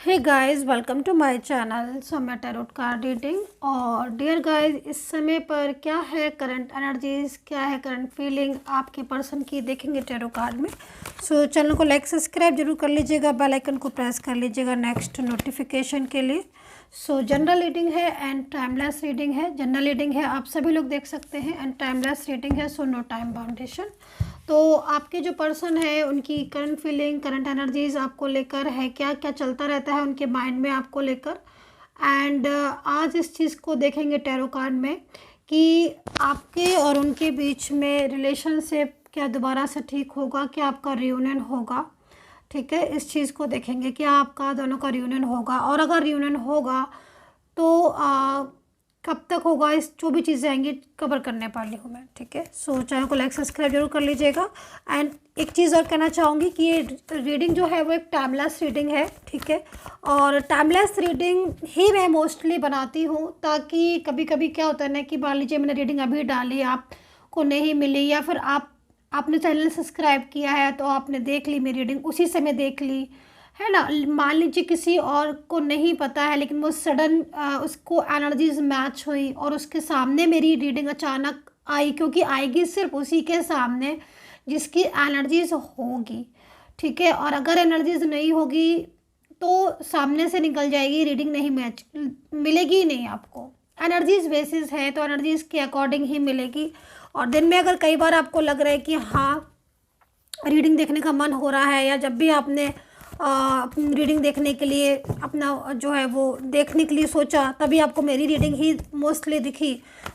Hey guys, welcome to my channel Saumya tarot card reading. और dear guys, इस समय पर क्या है करंट एनर्जीज, क्या है करंट फीलिंग आपके पर्सन की, देखेंगे टैरो कार्ड में। सो चैनल को लाइक सब्सक्राइब जरूर कर लीजिएगा, बेल आइकन को प्रेस कर लीजिएगा नेक्स्ट नोटिफिकेशन के लिए। सो जनरल रीडिंग है एंड टाइमलेस रीडिंग है। जनरल रीडिंग है, आप सभी लोग देख सकते हैं, एंड टाइमलेस रीडिंग है, सो नो टाइम बाउंडेशन। तो आपके जो पर्सन है उनकी करंट फीलिंग, करंट एनर्जीज आपको लेकर है, क्या क्या चलता रहता है उनके माइंड में आपको लेकर। एंड आज इस चीज़ को देखेंगे टैरो कार्ड में कि आपके और उनके बीच में रिलेशनशिप क्या दोबारा से ठीक होगा, क्या आपका रियूनियन होगा। ठीक है, इस चीज़ को देखेंगे कि आपका दोनों का रियूनियन होगा, और अगर रियूनियन होगा तो कब तक होगा, इस जो भी चीज़ें आएंगी कवर करने वाली हूँ मैं। ठीक है, सो चैनल को लाइक सब्सक्राइब जरूर कर लीजिएगा। एंड एक चीज़ और कहना चाहूँगी कि ये रीडिंग जो है वो एक टाइमलेस रीडिंग है। ठीक है, और टाइमलेस रीडिंग ही मैं मोस्टली बनाती हूँ, ताकि कभी कभी क्या होता है ना कि मान लीजिए मैंने रीडिंग अभी डाली, आपको नहीं मिली, या फिर आपने चैनल सब्सक्राइब किया है तो आपने देख ली मेरी रीडिंग, उसी समय देख ली है ना। मान लीजिए किसी और को नहीं पता है, लेकिन वो सडन उसको एनर्जीज मैच हुई और उसके सामने मेरी रीडिंग अचानक आई, क्योंकि आएगी सिर्फ उसी के सामने जिसकी एनर्जीज होगी। ठीक है, और अगर एनर्जीज नहीं होगी तो सामने से निकल जाएगी, रीडिंग नहीं मैच मिलेगी ही नहीं आपको। एनर्जीज बेसिस है तो एनर्जीज के अकॉर्डिंग ही मिलेगी। और दिन में अगर कई बार आपको लग रहा है कि हाँ रीडिंग देखने का मन हो रहा है, या जब भी आपने अपनी रीडिंग देखने के लिए अपना जो है वो देखने के लिए सोचा, तभी आपको मेरी रीडिंग ही मोस्टली दिखी,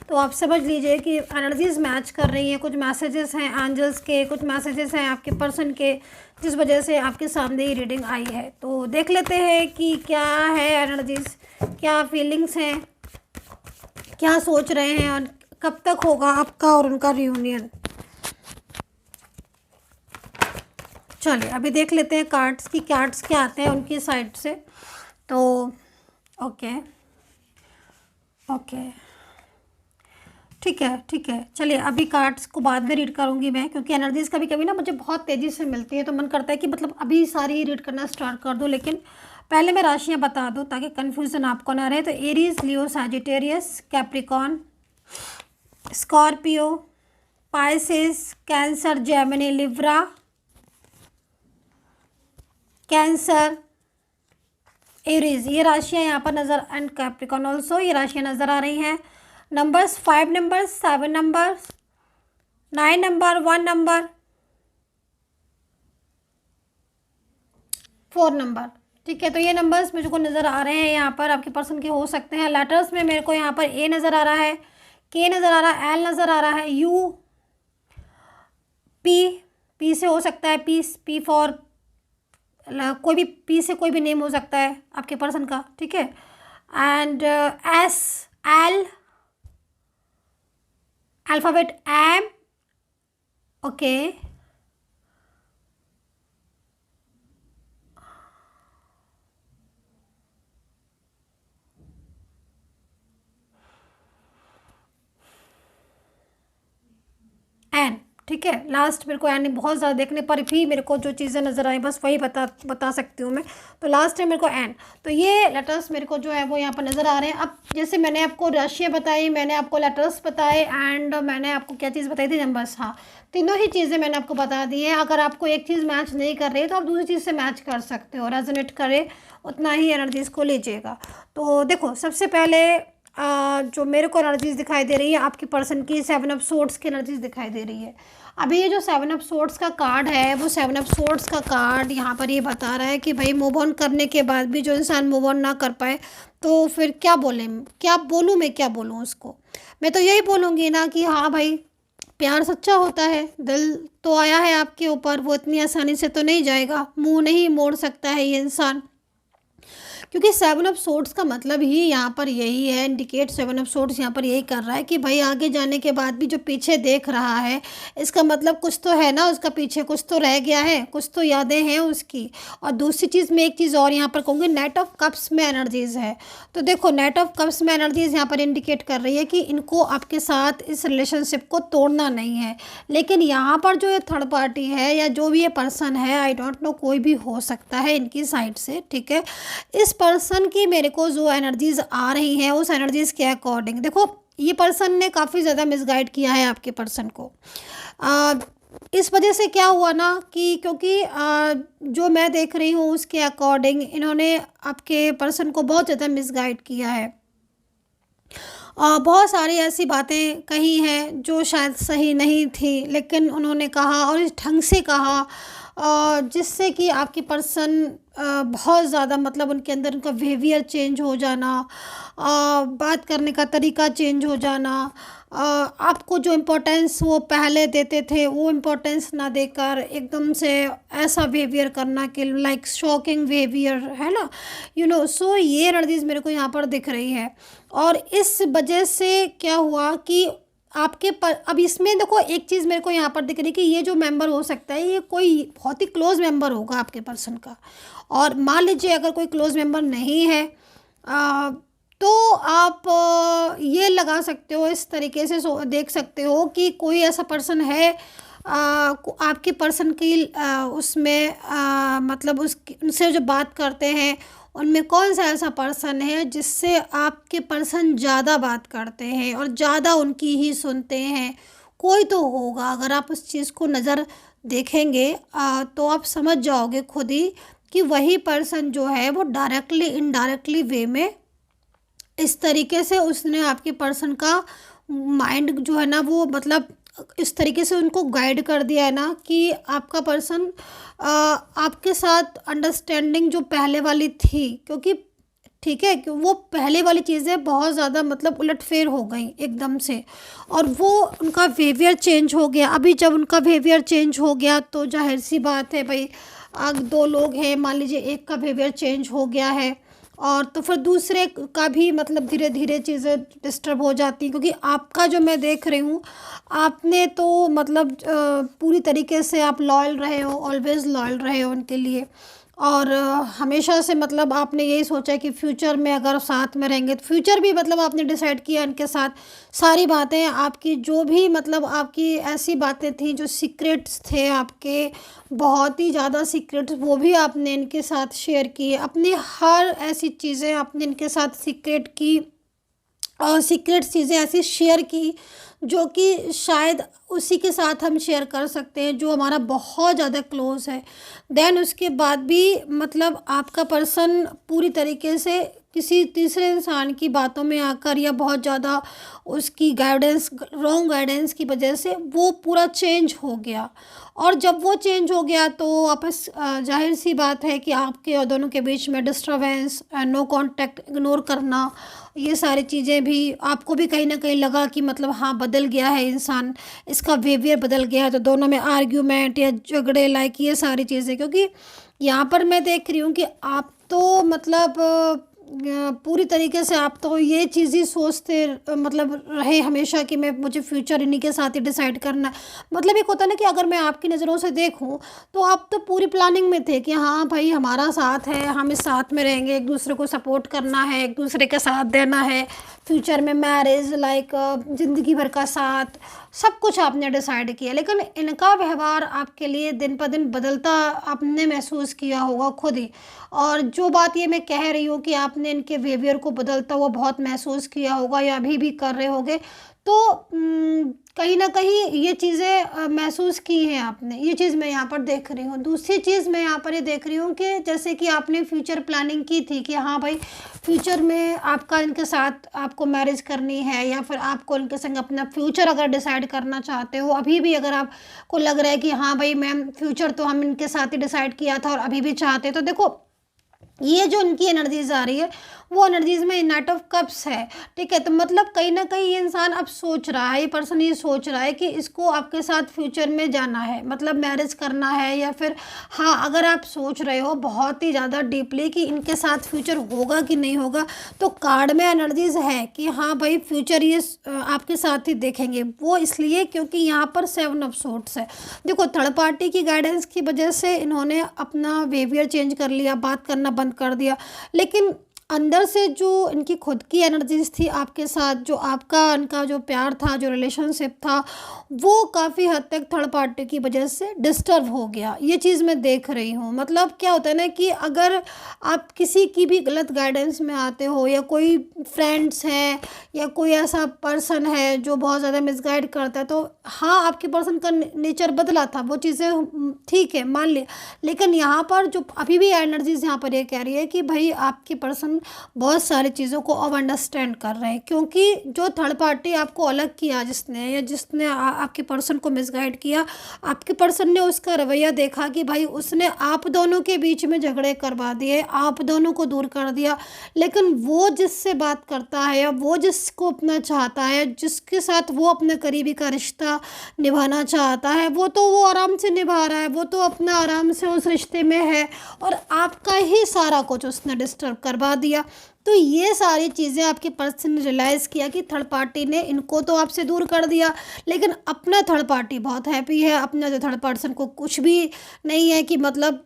तो आप समझ लीजिए कि एनर्जीज मैच कर रही हैं। कुछ मैसेजेस हैं एंजल्स के, कुछ मैसेजेस हैं आपके पर्सन के, जिस वजह से आपके सामने ही रीडिंग आई है। तो देख लेते हैं कि क्या है एनर्जीज, क्या फीलिंग्स हैं, क्या सोच रहे हैं, और कब तक होगा आपका और उनका रियूनियन। चलिए अभी देख लेते हैं कार्ड्स की, कार्ड्स क्या आते हैं उनकी साइड से। तो ओके ओके, ठीक है ठीक है। चलिए अभी कार्ड्स को बाद में रीड करूंगी मैं, क्योंकि एनर्जीज कभी कभी ना मुझे बहुत तेज़ी से मिलती है, तो मन करता है कि मतलब अभी सारी रीड करना स्टार्ट कर दूं, लेकिन पहले मैं राशियां बता दूं ताकि कन्फ्यूज़न आपको ना रहे। तो Aries, Leo, Sagittarius, Capricorn, Scorpio, Pisces, Cancer, Gemini, Libra, Cancer, Aries, ये राशियाँ यहाँ पर नज़र, एंड कैप्रिकॉन ऑल्सो, ये राशियाँ नज़र आ रही हैं। Numbers 5 numbers, 7 numbers, 9 number, 1 number, 4 number. ठीक है, तो ये नंबर्स मुझको नज़र आ रहे हैं यहाँ पर, आपके पर्सन के हो सकते हैं। लेटर्स में मेरे को यहाँ पर ए नज़र आ रहा है, के नज़र आ रहा है, एल नज़र आ रहा है, यू, पी, पी से हो सकता है, पी फॉर कोई भी, पी से कोई भी नेम हो सकता है आपके पर्सन का। ठीक है, and S, L, alphabet M, okay, N. ठीक है, लास्ट मेरे को एन, बहुत ज़्यादा देखने पर भी मेरे को जो चीज़ें नज़र आई बस वही बता सकती हूँ मैं। तो लास्ट है मेरे को एन। तो ये लेटर्स मेरे को जो है वो यहाँ पर नज़र आ रहे हैं। अब जैसे मैंने आपको राशियाँ बताई, मैंने आपको लेटर्स बताए, एंड मैंने आपको क्या चीज़ बताई थी, नंबर्स। हाँ, तीनों ही चीज़ें मैंने आपको बता दी हैं। अगर आपको एक चीज़ मैच नहीं कर रही है तो आप दूसरी चीज़ से मैच कर सकते हो, रेजोनेट करे उतना ही एनर्जीज़ को लीजिएगा। तो देखो, सबसे पहले जो मेरे को एनर्जीज दिखाई दे रही है आपके पर्सन की, 7 ऑफ सोर्ड्स की एनर्जीज दिखाई दे रही है। अभी ये जो 7 ऑफ सोर्ड्स का कार्ड है, वो 7 ऑफ सोर्ड्स का कार्ड यहाँ पर ये बता रहा है कि भाई मूव ऑन करने के बाद भी जो इंसान मूव ऑन ना कर पाए तो फिर क्या बोले, क्या बोलूँ मैं, क्या बोलूँ उसको। मैं तो यही बोलूँगी ना कि हाँ भाई, प्यार सच्चा होता है, दिल तो आया है आपके ऊपर, वो इतनी आसानी से तो नहीं जाएगा, मुँह नहीं मोड़ सकता है ये इंसान, क्योंकि सेवन ऑफ सोर्ड्स का मतलब ही यहाँ पर यही है, इंडिकेट सेवन ऑफ सोर्ड्स यहाँ पर यही कर रहा है कि भाई आगे जाने के बाद भी जो पीछे देख रहा है, इसका मतलब कुछ तो है ना, उसका पीछे कुछ तो रह गया है, कुछ तो यादें हैं उसकी। और दूसरी चीज़ मैं एक चीज़ और यहाँ पर कहूँगी, नाइट ऑफ कप्स में एनर्जीज़ है। तो देखो नाइट ऑफ कप्स में एनर्जीज़ यहाँ पर इंडिकेट कर रही है कि इनको आपके साथ इस रिलेशनशिप को तोड़ना नहीं है। लेकिन यहाँ पर जो ये थर्ड पार्टी है या जो भी ये पर्सन है, आई डोंट नो, कोई भी हो सकता है इनकी साइड से, ठीक है। इस पर्सन की मेरे को जो एनर्जीज आ रही हैं उस एनर्जीज के अकॉर्डिंग, देखो ये पर्सन ने काफ़ी ज़्यादा मिसगाइड किया है आपके पर्सन को। इस वजह से क्या हुआ ना कि क्योंकि जो मैं देख रही हूँ उसके अकॉर्डिंग इन्होंने आपके पर्सन को बहुत ज़्यादा मिसगाइड किया है। बहुत सारी ऐसी बातें कही हैं जो शायद सही नहीं थी, लेकिन उन्होंने कहा और इस ढंग से कहा जिससे कि आपकी पर्सन बहुत ज़्यादा मतलब उनके अंदर उनका बिहेवियर चेंज हो जाना, बात करने का तरीका चेंज हो जाना, आपको जो इम्पोर्टेंस वो पहले देते थे वो इम्पोर्टेंस ना देकर एकदम से ऐसा बिहेवियर करना कि लाइक शॉकिंग बिहेवियर, है ना, सो ये एनर्जीज मेरे को यहाँ पर दिख रही है। और इस वजह से क्या हुआ कि आपके पर अब इसमें देखो एक चीज़ मेरे को यहाँ पर दिख रही है कि ये जो मेंबर हो सकता है ये कोई बहुत ही क्लोज मेंबर होगा आपके पर्सन का। और मान लीजिए अगर कोई क्लोज मेंबर नहीं है तो आप ये लगा सकते हो, इस तरीके से देख सकते हो कि कोई ऐसा पर्सन है आपके पर्सन की उसमें मतलब उनसे जो बात करते हैं उनमें कौन सा ऐसा पर्सन है जिससे आपके पर्सन ज़्यादा बात करते हैं और ज़्यादा उनकी ही सुनते हैं। कोई तो होगा, अगर आप उस चीज़ को नज़र देखेंगे तो आप समझ जाओगे खुद ही कि वही पर्सन जो है वो डायरेक्टली इनडायरेक्टली वे में इस तरीके से उसने आपके पर्सन का माइंड जो है ना वो मतलब इस तरीके से उनको गाइड कर दिया है ना कि आपका पर्सन आपके साथ अंडरस्टैंडिंग जो पहले वाली थी, क्योंकि ठीक है कि वो पहले वाली चीज़ें बहुत ज़्यादा मतलब उलटफेर हो गई एकदम से और वो उनका बिहेवियर चेंज हो गया। अभी जब उनका बिहेवियर चेंज हो गया तो जाहिर सी बात है भाई, दो लोग हैं, मान लीजिए एक का बिहेवियर चेंज हो गया है और तो फिर दूसरे का भी मतलब धीरे धीरे चीज़ें डिस्टर्ब हो जाती हैं। क्योंकि आपका जो मैं देख रही हूँ आपने तो मतलब पूरी तरीके से आप लॉयल रहे हो, ऑलवेज़ लॉयल रहे हो उनके लिए और हमेशा से मतलब आपने यही सोचा कि फ्यूचर में अगर साथ में रहेंगे तो फ्यूचर भी मतलब आपने डिसाइड किया इनके साथ। सारी बातें आपकी जो भी मतलब आपकी ऐसी बातें थी जो सीक्रेट्स थे आपके, बहुत ही ज़्यादा सीक्रेट्स, वो भी आपने इनके साथ शेयर किए। अपनी हर ऐसी चीज़ें आपने इनके साथ सीक्रेट की और सीक्रेट चीज़ें ऐसी शेयर की जो कि शायद उसी के साथ हम शेयर कर सकते हैं जो हमारा बहुत ज़्यादा क्लोज़ है। देन उसके बाद भी मतलब आपका पर्सन पूरी तरीके से किसी तीसरे इंसान की बातों में आकर या बहुत ज़्यादा उसकी गाइडेंस, रॉन्ग गाइडेंस की वजह से वो पूरा चेंज हो गया। और जब वो चेंज हो गया तो आपस जाहिर सी बात है कि आपके और दोनों के बीच में डिस्टर्बेंस, नो कांटेक्ट, इग्नोर करना, ये सारी चीज़ें भी आपको भी कहीं ना कहीं लगा कि मतलब हाँ बदल गया है इंसान, इसका बिहेवियर बदल गया है। तो दोनों में आर्ग्यूमेंट या झगड़े लाइक ये सारी चीज़ें, क्योंकि यहाँ पर मैं देख रही हूँ कि आप तो मतलब पूरी तरीके से आप तो ये चीज़ ही सोचते मतलब रहे हमेशा कि मुझे फ्यूचर इन्हीं के साथ ही डिसाइड करना है। मतलब एक होता है ना कि अगर मैं आपकी नज़रों से देखूं तो आप तो पूरी प्लानिंग में थे कि हाँ भाई हमारा साथ है, हम इस साथ में रहेंगे, एक दूसरे को सपोर्ट करना है, एक दूसरे का साथ देना है, फ्यूचर में मैरिज लाइक ज़िंदगी भर का साथ, सब कुछ आपने डिसाइड किया। लेकिन इनका व्यवहार आपके लिए दिन पर दिन बदलता आपने महसूस किया होगा खुद ही। और जो बात ये मैं कह रही हूँ कि आपने इनके बिहेवियर को बदलता हुआ बहुत महसूस किया होगा या अभी भी कर रहे होगे, तो कहीं ना कहीं ये चीज़ें महसूस की हैं आपने। ये चीज़ मैं यहाँ पर देख रही हूँ। दूसरी चीज़ मैं यहाँ पर ये देख रही हूँ कि जैसे कि आपने फ्यूचर प्लानिंग की थी कि हाँ भाई फ्यूचर में आपका इनके साथ आपको मैरिज करनी है या फिर आपको इनके संग अपना फ्यूचर अगर डिसाइड करना चाहते हो, अभी भी अगर आपको लग रहा है कि हाँ भाई मैम फ्यूचर तो हम इनके साथ ही डिसाइड किया था और अभी भी चाहते, तो देखो ये जो इनकी एनर्जीज आ रही है वो एनर्जीज में नाइट ऑफ कप्स है, ठीक है। तो मतलब कहीं ना कहीं ये इंसान अब सोच रहा है, ये पर्सन ये सोच रहा है कि इसको आपके साथ फ्यूचर में जाना है, मतलब मैरिज करना है, या फिर हाँ अगर आप सोच रहे हो बहुत ही ज़्यादा डीपली कि इनके साथ फ्यूचर होगा कि नहीं होगा, तो कार्ड में एनर्जीज है कि हाँ भाई फ्यूचर ये आपके साथ ही देखेंगे। वो इसलिए क्योंकि यहाँ पर 7 ऑफ सोर्ड्स है। देखो थर्ड पार्टी की गाइडेंस की वजह से इन्होंने अपना बिहेवियर चेंज कर लिया, बात करना बंद कर दिया, लेकिन अंदर से जो इनकी खुद की एनर्जीज थी आपके साथ, जो आपका इनका जो प्यार था, जो रिलेशनशिप था, वो काफ़ी हद तक थर्ड पार्टी की वजह से डिस्टर्ब हो गया। ये चीज़ मैं देख रही हूँ। मतलब क्या होता है ना कि अगर आप किसी की भी गलत गाइडेंस में आते हो, या कोई फ्रेंड्स हैं या कोई ऐसा पर्सन है जो बहुत ज़्यादा मिसगाइड करता है, तो हाँ आपके पर्सन का नेचर बदला था, वो चीज़ें ठीक है मान लिया, लेकिन यहाँ पर जो अभी भी एनर्जीज यहाँ पर ये कह रही है कि भाई आपके पर्सन बहुत सारी चीज़ों को अब अंडरस्टैंड कर रहे हैं, क्योंकि जो थर्ड पार्टी आपको अलग किया जिसने, या जिसने आपके पर्सन को मिसगाइड किया, आपके पर्सन ने उसका रवैया देखा कि भाई उसने आप दोनों के बीच में झगड़े करवा दिए, आप दोनों को दूर कर दिया, लेकिन वो जिससे बात करता है या वो जिसको अपना चाहता है, जिसके साथ वो अपने करीबी का रिश्ता निभाना चाहता है, वो आराम से निभा रहा है, वो तो अपना आराम से उस रिश्ते में है, और आपका ही सारा कुछ उसने डिस्टर्ब करवा दिया। तो ये सारी चीज़ें आपके पर्सन ने रियलाइज़ किया कि थर्ड पार्टी ने इनको तो आपसे दूर कर दिया, लेकिन अपना थर्ड पार्टी बहुत हैप्पी है, अपना जो थर्ड पर्सन को कुछ भी नहीं है कि मतलब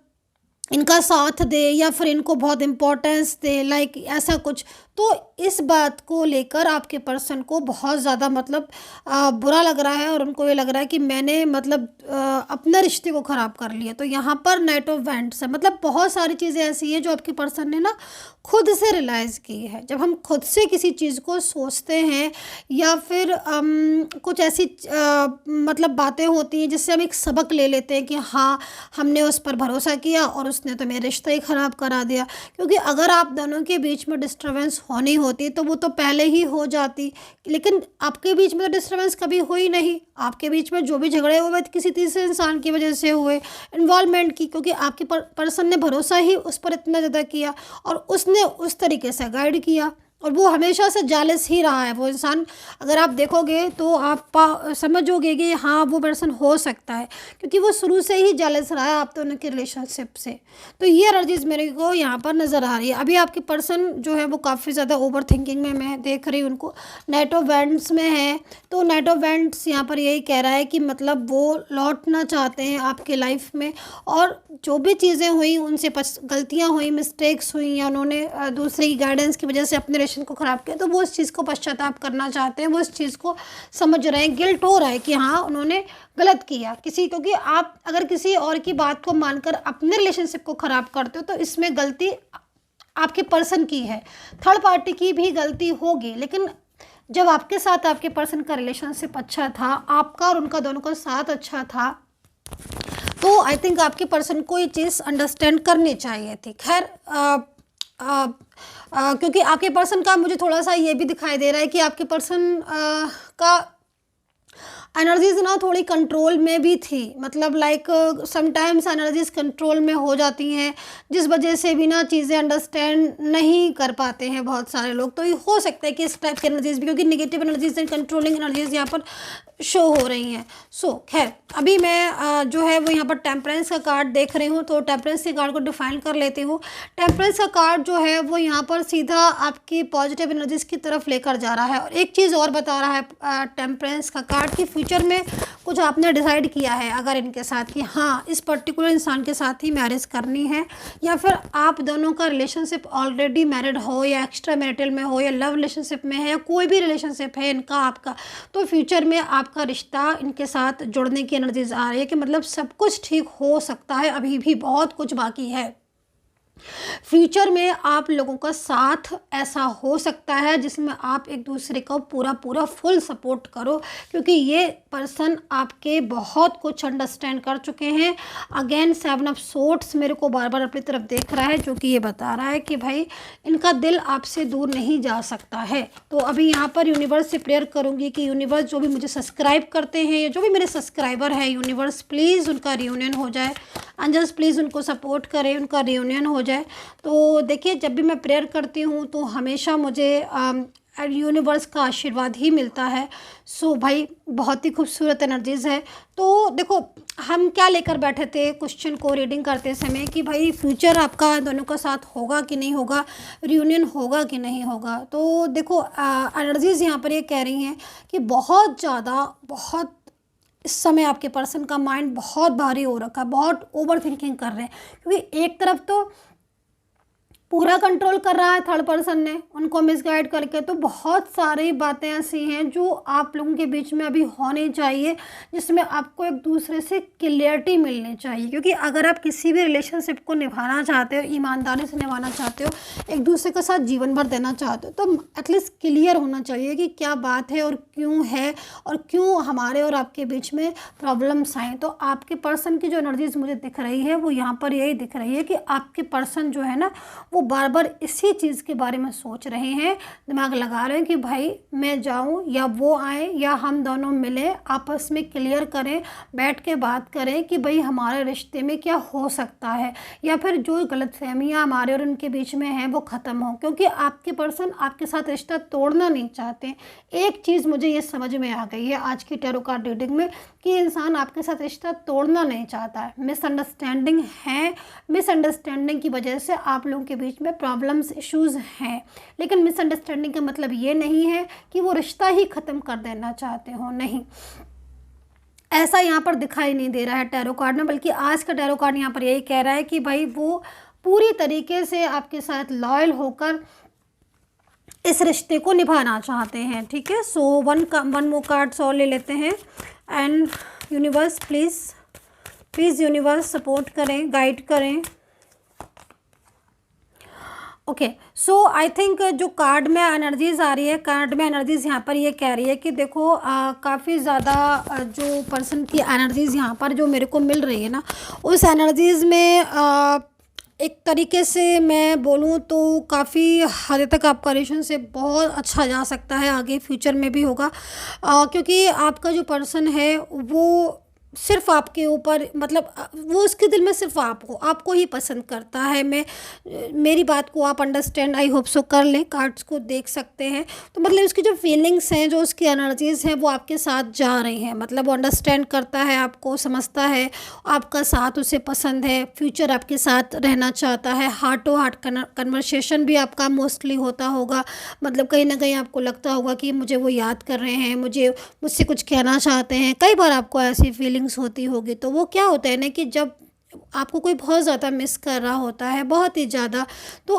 इनका साथ दे या फिर इनको बहुत इम्पोर्टेंस दे, लाइक ऐसा कुछ। तो इस बात को लेकर आपके पर्सन को बहुत ज़्यादा मतलब बुरा लग रहा है, और उनको ये लग रहा है कि मैंने मतलब अपने रिश्ते को ख़राब कर लिया। तो यहाँ पर नाइट ऑफ वैंड्स है, मतलब बहुत सारी चीज़ें ऐसी हैं जो आपके पर्सन ने ना खुद से रियलाइज़ की है। जब हम खुद से किसी चीज़ को सोचते हैं, या फिर कुछ ऐसी मतलब बातें होती हैं जिससे हम एक सबक ले लेते हैं कि हाँ हमने उस पर भरोसा किया और उसने तो मेरा रिश्ता ही ख़राब करा दिया। क्योंकि अगर आप दोनों के बीच में डिस्टर्बेंस होनी होती तो वो तो पहले ही हो जाती, लेकिन आपके बीच में तो डिस्टर्बेंस कभी हुई नहीं। आपके बीच में जो भी झगड़े हुए किसी तीसरे इंसान की वजह से हुए, इन्वॉल्वमेंट की, क्योंकि आपके पर्सन ने भरोसा ही उस पर इतना ज़्यादा किया और उसने उस तरीके से गाइड किया, और वो हमेशा से जालिस ही रहा है वो इंसान। अगर आप देखोगे तो आप समझोगे कि हाँ वो पर्सन हो सकता है, क्योंकि वो शुरू से ही जालिस रहा है आप दोनों के रिलेशनशिप से। तो ये एनर्जीज मेरे को यहाँ पर नज़र आ रही है। अभी आपके पर्सन जो है वो काफ़ी ज़्यादा ओवर थिंकिंग में मैं देख रही हूँ उनको। नाइट ऑफ वैंड्स में है, तो नाइट ऑफ वैंड्स यहाँ पर यही कह रहा है कि मतलब वो लौटना चाहते हैं आपके लाइफ में, और जो भी चीज़ें हुई उनसे गलतियाँ हुई, मिस्टेक्स हुई, या उन्होंने दूसरे की गाइडेंस की वजह से अपने को खराब किया, तो वो इस चीज़ को पश्चाताप करना चाहते हैं, वो इस चीज़ को समझ रहे हैं, गिल्ट हो रहा है कि हाँ उन्होंने गलत किया किसी, क्योंकि आप अगर किसी और की बात को मानकर अपने रिलेशनशिप को ख़राब करते हो तो इसमें गलती आपके पर्सन की है। थर्ड पार्टी की भी गलती होगी, लेकिन जब आपके साथ आपके पर्सन का रिलेशनशिप अच्छा था, आपका और उनका दोनों का साथ अच्छा था, तो आई थिंक आपके पर्सन को ये चीज़ अंडरस्टैंड करनी चाहिए थी। खैर क्योंकि आपके पर्सन का मुझे थोड़ा सा ये भी दिखाई दे रहा है कि आपके पर्सन का एनर्जीज ना थोड़ी कंट्रोल में भी थी, मतलब लाइक समटाइम्स एनर्जीज कंट्रोल में हो जाती हैं, जिस वजह से भी ना चीज़ें अंडरस्टैंड नहीं कर पाते हैं बहुत सारे लोग। तो ये हो सकता है कि इस टाइप की एनर्जीज भी, क्योंकि negative energies and controlling energies यहाँ पर शो हो रही हैं। सो खैर अभी मैं जो है वो यहाँ पर टेम्परेंस का कार्ड देख रही हूँ, तो टेम्परेंस के कार्ड को डिफाइन कर लेती हूँ। टेम्परेंस का कार्ड जो है वो यहाँ पर सीधा आपकी पॉजिटिव एनर्जीज की तरफ लेकर जा रहा है, और एक चीज़ और बता रहा है टेम्परेंस का कार्ड कि फ्यूचर में कुछ आपने डिसाइड किया है अगर इनके साथ कि हाँ इस पर्टिकुलर इंसान के साथ ही मैरिज करनी है, या फिर आप दोनों का रिलेशनशिप ऑलरेडी मैरिड हो, या एक्स्ट्रा मैरिटल में हो, या लव रिलेशनशिप में है, या कोई भी रिलेशनशिप है इनका आपका, तो फ्यूचर में आपका रिश्ता इनके साथ जुड़ने की एनर्जीज आ रही है कि मतलब सब कुछ ठीक हो सकता है, अभी भी बहुत कुछ बाकी है। फ्यूचर में आप लोगों का साथ ऐसा हो सकता है जिसमें आप एक दूसरे को पूरा फुल सपोर्ट करो, क्योंकि ये पर्सन आपके बहुत कुछ अंडरस्टैंड कर चुके हैं। अगेन 7 ऑफ सोर्ड्स मेरे को बार बार अपनी तरफ देख रहा है, जो कि ये बता रहा है कि भाई इनका दिल आपसे दूर नहीं जा सकता है। तो अभी यहाँ पर यूनिवर्स से प्रेयर करूँगी कि यूनिवर्स जो भी मुझे सब्सक्राइब करते हैं या जो भी मेरे सब्सक्राइबर हैं, यूनिवर्स प्लीज़ उनका रियूनियन हो जाए। एंड जस्ट प्लीज़ उनको सपोर्ट करें, उनका रियूनियन हो जाए। तो देखिए, जब भी मैं प्रेयर करती हूँ तो हमेशा मुझे यूनिवर्स का आशीर्वाद ही मिलता है। सो भाई, बहुत ही खूबसूरत एनर्जीज़ है। तो देखो, हम क्या लेकर बैठे थे क्वेश्चन को रीडिंग करते समय कि भाई फ्यूचर आपका दोनों का साथ होगा कि नहीं होगा, रियूनियन होगा कि नहीं होगा। तो देखो, एनर्जीज़ यहाँ पर ये कह रही हैं कि बहुत ज़्यादा, बहुत इस समय आपके पर्सन का माइंड बहुत भारी हो रखा है, बहुत ओवर थिंकिंग कर रहे हैं। क्योंकि एक तरफ तो पूरा कंट्रोल कर रहा है थर्ड पर्सन ने उनको मिसगाइड करके, तो बहुत सारी बातें ऐसी हैं जो आप लोगों के बीच में अभी होनी चाहिए, जिसमें आपको एक दूसरे से क्लियरिटी मिलनी चाहिए। क्योंकि अगर आप किसी भी रिलेशनशिप को निभाना चाहते हो, ईमानदारी से निभाना चाहते हो, एक दूसरे के साथ जीवन भर देना चाहते हो, तो एटलीस्ट क्लियर होना चाहिए कि क्या बात है और क्यों है, और क्यों हमारे और आपके बीच में प्रॉब्लम्स आए। तो आपके पर्सन की जो एनर्जीज मुझे दिख रही है वो यहाँ पर यही दिख रही है कि आपके पर्सन जो है ना, वो बार बार इसी चीज़ के बारे में सोच रहे हैं, दिमाग लगा रहे हैं कि भाई मैं जाऊं या वो आए या हम दोनों मिलें, आपस में क्लियर करें, बैठ के बात करें कि भाई हमारे रिश्ते में क्या हो सकता है, या फिर जो गलतफहमियां हमारे और उनके बीच में हैं वो ख़त्म हो। क्योंकि आपके पर्सन आपके साथ रिश्ता तोड़ना नहीं चाहते। एक चीज़ मुझे ये समझ में आ गई है आज की टैरो कार्ड रीडिंग में कि इंसान आपके साथ रिश्ता तोड़ना नहीं चाहता है। मिसअंडरस्टैंडिंग है, मिसअंडरस्टैंडिंग की वजह से आप लोगों के बीच में प्रॉब्लम्स, इश्यूज़ हैं। लेकिन मिसअंडरस्टैंडिंग का मतलब ये नहीं है कि वो रिश्ता ही ख़त्म कर देना चाहते हो, नहीं, ऐसा यहाँ पर दिखाई नहीं दे रहा है टैरो कार्ड में। बल्कि आज का टैरो कार्ड यहाँ पर यही कह रहा है कि भाई वो पूरी तरीके से आपके साथ लॉयल होकर इस रिश्ते को निभाना चाहते हैं। ठीक है, सो वन मोर कार्ड्स और ले लेते हैं। And universe please universe support करें, गाइड करें। ओके, सो आई थिंक जो कार्ड में एनर्जीज आ रही है, कार्ड में एनर्जीज यहाँ पर ये कह रही है कि देखो, काफ़ी ज़्यादा जो पर्सन की एनर्जीज यहाँ पर जो मेरे को मिल रही है ना, उस एनर्जीज में एक तरीके से मैं बोलूँ तो काफ़ी हद तक आपका रिलेशनशिप बहुत अच्छा जा सकता है, आगे फ्यूचर में भी होगा। क्योंकि आपका जो पर्सन है वो सिर्फ आपके ऊपर, मतलब वो उसके दिल में सिर्फ आपको ही पसंद करता है। मेरी बात को आप अंडरस्टैंड, आई होप सो, कर लें, कार्ड्स को देख सकते हैं। तो मतलब उसकी जो फीलिंग्स हैं, जो उसकी एनर्जीज़ हैं, वो आपके साथ जा रही हैं। मतलब वो अंडरस्टैंड करता है, आपको समझता है, आपका साथ उसे पसंद है, फ्यूचर आपके साथ रहना चाहता है। हार्ट टू हार्ट कन्वर्सेशन भी आपका मोस्टली होता होगा। मतलब कहीं ना कहीं आपको लगता होगा कि मुझे वो याद कर रहे हैं, मुझसे कुछ कहना चाहते हैं। कई बार आपको ऐसी फीलिंग्स होती होगी। तो वो क्या होता है ना कि जब आपको कोई बहुत ज़्यादा मिस कर रहा होता है, बहुत ही ज़्यादा, तो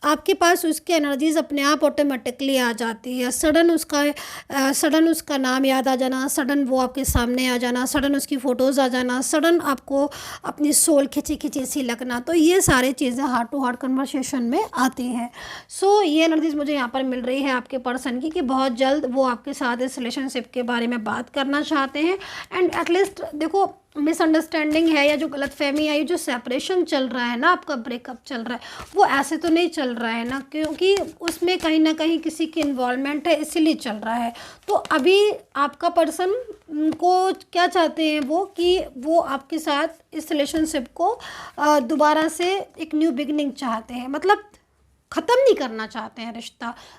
आपके पास उसकी एनर्जीज अपने आप ऑटोमेटिकली आ जाती है। सडन उसका नाम याद आ जाना, सडन वो आपके सामने आ जाना, सडन उसकी फ़ोटोज़ आ जाना, सडन आपको अपनी सोल खिंची खिंची सी लगना। तो ये सारी चीज़ें हार्ट टू हार्ट कन्वर्सेशन में आती हैं। सो ये एनर्जीज मुझे यहाँ पर मिल रही है आपके पर्सन की कि बहुत जल्द वो आपके साथ इस रिलेशनशिप के बारे में बात करना चाहते हैं। एंड एटलीस्ट देखो, मिसअंडरस्टैंडिंग है या जो गलतफहमी है, ये जो सेपरेशन चल रहा है ना, आपका ब्रेकअप चल रहा है, वो ऐसे तो नहीं चल रहा है ना, क्योंकि उसमें कहीं ना कहीं किसी की इन्वॉल्वमेंट है, इसीलिए चल रहा है। तो अभी आपका पर्सन को क्या चाहते हैं वो, कि वो आपके साथ इस रिलेशनशिप को दोबारा से एक न्यू बिगनिंग चाहते हैं। मतलब ख़त्म नहीं करना चाहते हैं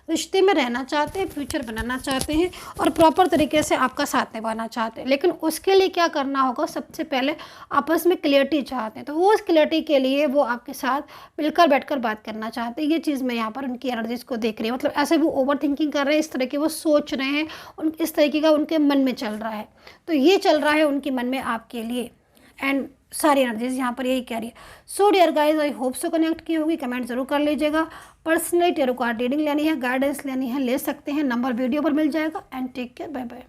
रिश्ते में रहना चाहते हैं, फ्यूचर बनाना चाहते हैं, और प्रॉपर तरीके से आपका साथ निभाना चाहते हैं। लेकिन उसके लिए क्या करना होगा, सबसे पहले आपस में क्लियरिटी चाहते हैं। तो वो उस क्लियरिटी के लिए वो आपके साथ मिलकर बैठकर बात करना चाहते हैं। ये चीज़ मैं यहाँ पर उनकी एनर्जीज़ को देख रही हूँ। मतलब ऐसे वो ओवर थिंकिंग कर रहे हैं, इस तरह के वो सोच रहे हैं, इस तरीके का उनके मन में चल रहा है। तो ये चल रहा है उनके मन में आपके लिए। एंड सारी एनर्जीज यहाँ पर यही कह रही है। So dear guys, I hope so connect की होगी, कमेंट जरूर कर लीजिएगा। पर्सनली टैरो कार्ड रीडिंग लेनी है, गाइडेंस लेनी है, ले सकते हैं, नंबर वीडियो पर मिल जाएगा। And take care, bye bye.